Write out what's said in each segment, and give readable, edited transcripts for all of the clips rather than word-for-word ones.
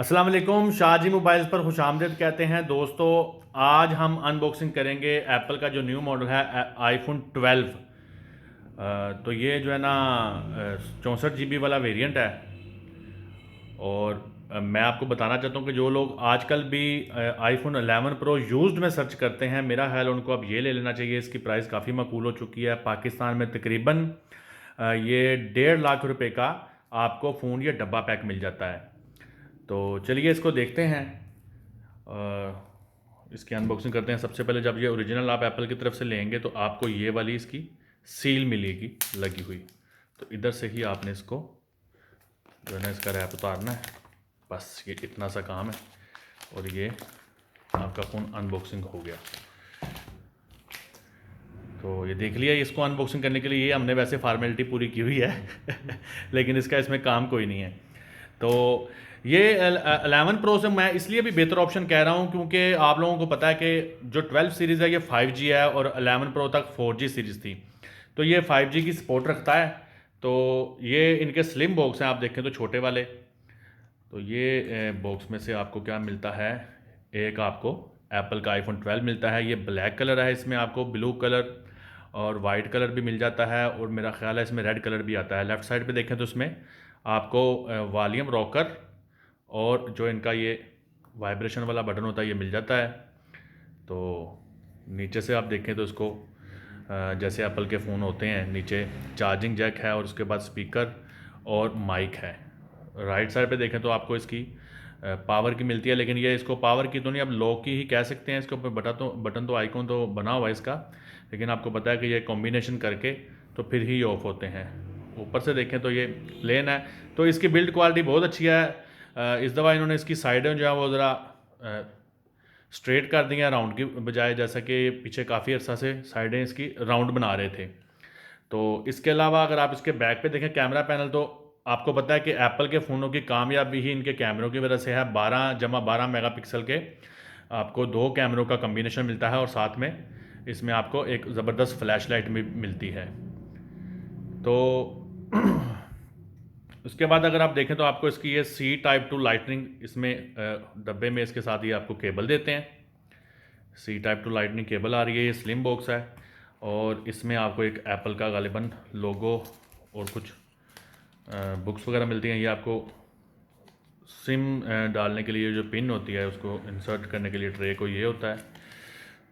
अस्सलाम वालेकुम। शाहजी मोबाइल्स पर खुशामदीद कहते हैं दोस्तों। आज हम अनबॉक्सिंग करेंगे एप्पल का जो न्यू मॉडल है आईफोन 12। तो ये जो है ना 64 GB वाला वेरिएंट है। और मैं आपको बताना चाहता हूँ कि जो लोग आजकल भी आईफोन 11 प्रो यूज्ड में सर्च करते हैं, मेरा ख्याल उनको अब ये ले लेना चाहिए। इसकी प्राइस काफ़ी मकबूल हो चुकी है पाकिस्तान में। तकरीबन ये 1.5 लाख रुपए का आपको फ़ोन या डब्बा पैक मिल जाता है। तो चलिए इसको देखते हैं। इसकी अनबॉक्सिंग करते हैं। सबसे पहले जब ये ओरिजिनल आप एप्पल की तरफ से लेंगे तो आपको ये वाली इसकी सील मिलेगी लगी हुई। तो इधर से ही आपने इसको जो है ना इसका रैप उतारना है। बस ये इतना सा काम है और ये आपका फ़ोन अनबॉक्सिंग हो गया। तो ये देख लिया। इसको अनबॉक्सिंग करने के लिए ये हमने वैसे फार्मेलिटी पूरी की हुई है लेकिन इसका इसमें काम कोई नहीं है। तो ये 11 प्रो से मैं इसलिए भी बेहतर ऑप्शन कह रहा हूँ क्योंकि आप लोगों को पता है कि जो 12 सीरीज़ है ये 5G है और 11 प्रो तक 4G सीरीज़ थी। तो ये 5G की सपोर्ट रखता है। तो ये इनके स्लिम बॉक्स हैं, आप देखें तो छोटे वाले। तो ये बॉक्स में से आपको क्या मिलता है, एक आपको एप्पल का आईफोन 12 मिलता है। ये ब्लैक कलर है, इसमें आपको ब्लू कलर और वाइट कलर भी मिल जाता है और मेरा ख्याल है इसमें रेड कलर भी आता है। लेफ़्ट साइड पे देखें तो इसमें आपको वॉल्यूम रॉकर और जो इनका ये वाइब्रेशन वाला बटन होता है ये मिल जाता है। तो नीचे से आप देखें तो इसको जैसे एप्पल के फ़ोन होते हैं, नीचे चार्जिंग जैक है और उसके बाद स्पीकर और माइक है। राइट साइड पे देखें तो आपको इसकी पावर की मिलती है, लेकिन ये इसको पावर की तो नहीं, अब लॉक की ही कह सकते हैं। इसके ऊपर बटन तो आइकॉन तो बना हुआ है इसका, लेकिन आपको पता है कि ये कॉम्बिनेशन करके तो फिर ही ऑफ होते हैं। ऊपर से देखें तो ये प्लेन है। तो इसकी बिल्ड क्वालिटी बहुत अच्छी है। इस दफ़ा इन्होंने इसकी साइडें जो है वो ज़रा स्ट्रेट कर दी हैं राउंड की बजाय, जैसा कि पीछे काफ़ी अर्सा से साइडें इसकी राउंड बना रहे थे। तो इसके अलावा अगर आप इसके बैक पे देखें कैमरा पैनल, तो आपको पता है कि एप्पल के फ़ोनों की कामयाबी ही इनके कैमरों की वजह से है। 12 मेगापिक्सल के आपको 2 कैमरों का कम्बिनेशन मिलता है और साथ में इसमें आपको एक ज़बरदस्त फ्लैश लाइट भी मिलती है। तो उसके बाद अगर आप देखें तो आपको इसकी ये C टाइप 2 लाइटनिंग इसमें डब्बे में इसके साथ ये आपको केबल देते हैं। C टाइप 2 लाइटनिंग केबल आ रही है। ये स्लिम बॉक्स है और इसमें आपको एक एप्पल का गालिबन लोगो और कुछ बुक्स वगैरह मिलती हैं। ये आपको सिम डालने के लिए जो पिन होती है उसको इंसर्ट करने के लिए ट्रे को ये होता है।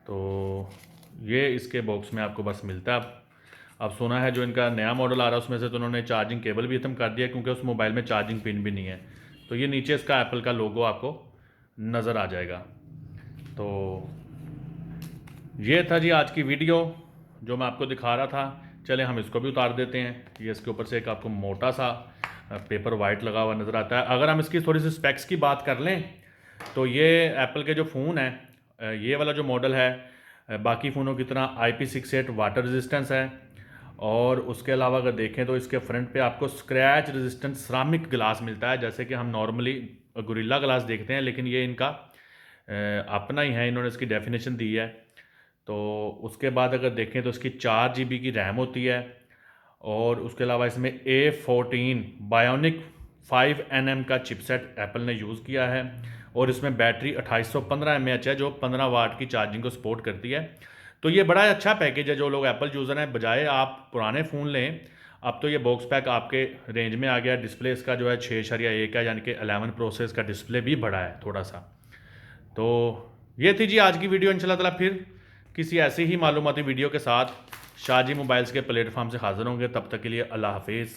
तो ये इसके बॉक्स में आपको बस मिलता है। अब सुना है जो इनका नया मॉडल आ रहा है उसमें से तो उन्होंने चार्जिंग केबल भी ख़त्म कर दिया क्योंकि उस मोबाइल में चार्जिंग पिन भी नहीं है। तो ये नीचे इसका एप्पल का लोगो आपको नज़र आ जाएगा। तो ये था जी आज की वीडियो जो मैं आपको दिखा रहा था। चले हम इसको भी उतार देते हैं। ये इसके ऊपर से एक आपको मोटा सा पेपर वाइट लगा हुआ नज़र आता है। अगर हम इसकी थोड़ी सी स्पेक्स की बात कर लें तो ये एप्पल के जो फ़ोन है, ये वाला जो मॉडल है बाकी फ़ोनों की तरह IP68 वाटर रेजिस्टेंस है। और उसके अलावा अगर देखें तो इसके फ्रंट पे आपको स्क्रैच रेजिस्टेंट सिरामिक ग्लास मिलता है, जैसे कि हम नॉर्मली गोरिल्ला ग्लास देखते हैं, लेकिन ये इनका अपना ही है, इन्होंने इसकी डेफिनेशन दी है। तो उसके बाद अगर देखें तो इसकी 4 GB की रैम होती है और उसके अलावा इसमें A14 बायोनिक 5nm का चिपसेट एप्पल ने यूज़ किया है और इसमें बैटरी 2815 mAh है जो 15 वाट की चार्जिंग को सपोर्ट करती है। तो ये बड़ा अच्छा पैकेज है। जो लोग एप्पल यूज़र हैं, बजाय आप पुराने फ़ोन लें, अब तो ये बॉक्स पैक आपके रेंज में आ गया। डिस्प्ले इसका जो है 6.1 है, यानी कि 11 प्रो से इसका डिस्प्ले भी बड़ा है थोड़ा सा। तो ये थी जी आज की वीडियो। इंशाल्लाह ताला फिर किसी ऐसी ही मालूमाती वीडियो के साथ शाहजी मोबाइल्स के प्लेटफॉर्म से हाज़िर होंगे। तब तक के लिए अल्लाह हाफिज़।